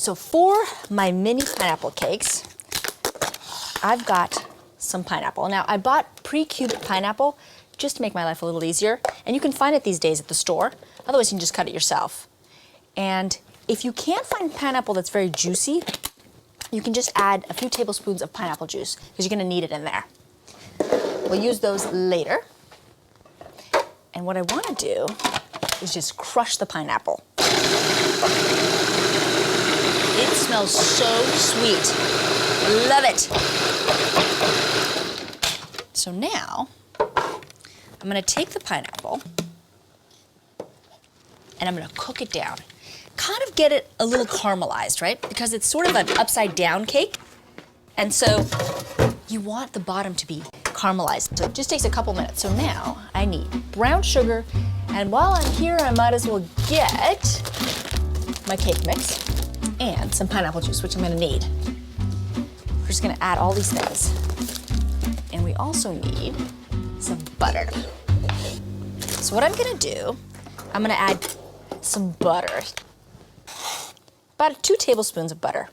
so for my mini pineapple cakes, I've got some pineapple. Now, I bought pre-cubed pineapple just to make my life a little easier, and you can find it these days at the store. Otherwise, you can just cut it yourself. And if you can't find pineapple that's very juicy, you can just add a few tablespoons of pineapple juice because you're going to need it in there. We'll use those later. And what I want to do is just crush the pineapple. It smells so sweet. Love it. So now, I'm going to take the pineapple and I'm going to cook it down. Kind of get it a little caramelized, right? Because it's sort of an upside down cake. And so you want the bottom to be caramelized. So it just takes a couple minutes. So now I need brown sugar. And while I'm here, I might as well get my cake mix and some pineapple juice, which I'm gonna need. We're just gonna add all these things. And we also need some butter. So what I'm gonna do, I'm gonna add some butter. About 2 tablespoons of butter.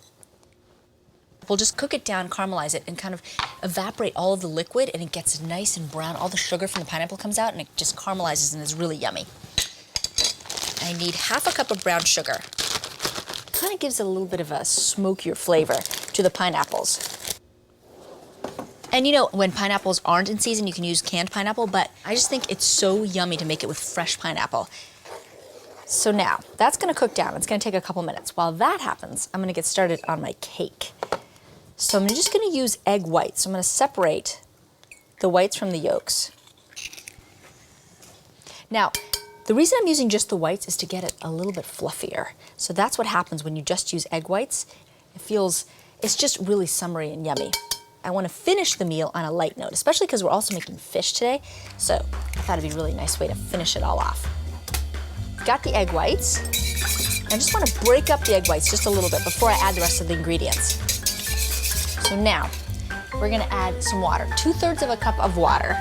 We'll just cook it down, caramelize it, and kind of evaporate all of the liquid, and it gets nice and brown. All the sugar from the pineapple comes out, and it just caramelizes and is really yummy. I need half a cup of brown sugar. Kind of gives it a little bit of a smokier flavor to the pineapples. And you know, when pineapples aren't in season, you can use canned pineapple, but I just think it's so yummy to make it with fresh pineapple. So now, that's gonna cook down. It's gonna take a couple minutes. While that happens, I'm gonna get started on my cake. So I'm just gonna use egg whites. So I'm gonna separate the whites from the yolks. Now, the reason I'm using just the whites is to get it a little bit fluffier. So that's what happens when you just use egg whites. It's just really summery and yummy. I wanna finish the meal on a light note, especially because we're also making fish today. So I thought it'd be a really nice way to finish it all off. Got the egg whites. I just want to break up the egg whites just a little bit before I add the rest of the ingredients. So now, we're gonna add some water, 2/3 of a cup of water.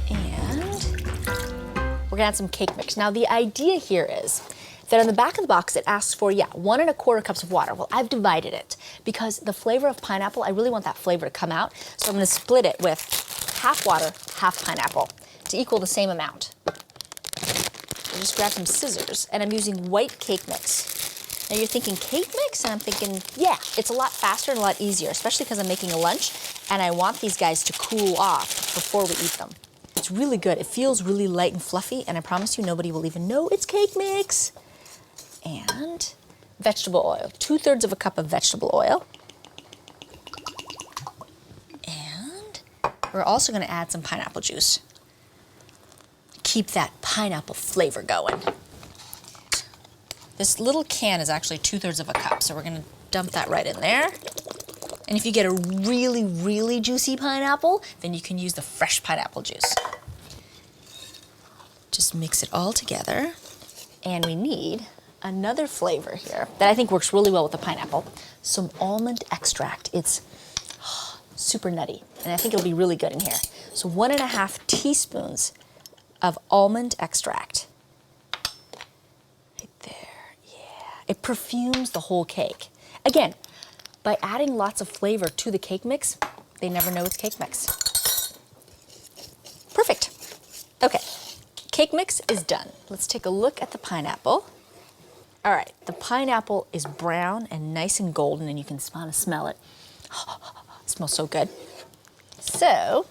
And we're gonna add some cake mix. Now the idea here is that on the back of the box it asks for, 1 1/4 cups of water. Well, I've divided it because the flavor of pineapple, I really want that flavor to come out. So I'm gonna split it with half water, half pineapple, to equal the same amount. I just grab some scissors, and I'm using white cake mix. Now you're thinking cake mix, and I'm thinking, yeah, it's a lot faster and a lot easier, especially because I'm making a lunch, and I want these guys to cool off before we eat them. It's really good. It feels really light and fluffy, and I promise you nobody will even know it's cake mix. And vegetable oil, 2/3 of a cup of vegetable oil. And we're also gonna add some pineapple juice. Keep that pineapple flavor going. This little can is actually 2/3 of a cup, so we're gonna dump that right in there. And if you get a really, really juicy pineapple, then you can use the fresh pineapple juice. Just mix it all together. And we need another flavor here that I think works really well with the pineapple, some almond extract. It's super nutty, and I think it'll be really good in here. So 1 1/2 teaspoons of almond extract. Right there, yeah. It perfumes the whole cake. Again, by adding lots of flavor to the cake mix, they never know it's cake mix. Perfect. Okay, cake mix is done. Let's take a look at the pineapple. All right, the pineapple is brown and nice and golden, and you can smell it. It smells so good. So,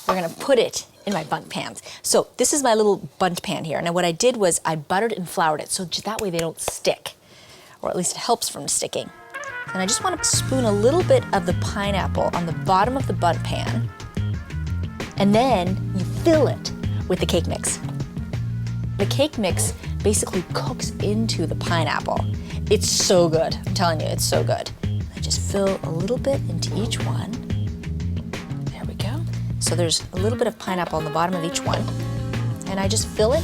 we're gonna put it in my Bundt pans. So this is my little Bundt pan here. Now what I did was I buttered and floured it, so that way they don't stick, or at least it helps from sticking. And I just wanna spoon a little bit of the pineapple on the bottom of the Bundt pan, and then you fill it with the cake mix. The cake mix basically cooks into the pineapple. It's so good, I'm telling you, it's so good. I just fill a little bit into each one. So there's a little bit of pineapple on the bottom of each one. And I just fill it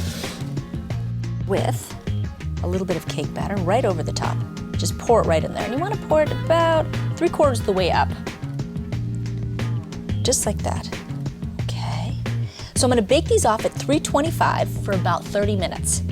with a little bit of cake batter right over the top. Just pour it right in there. And you want to pour it about 3/4 of the way up. Just like that. Okay. So I'm going to bake these off at 325 for about 30 minutes.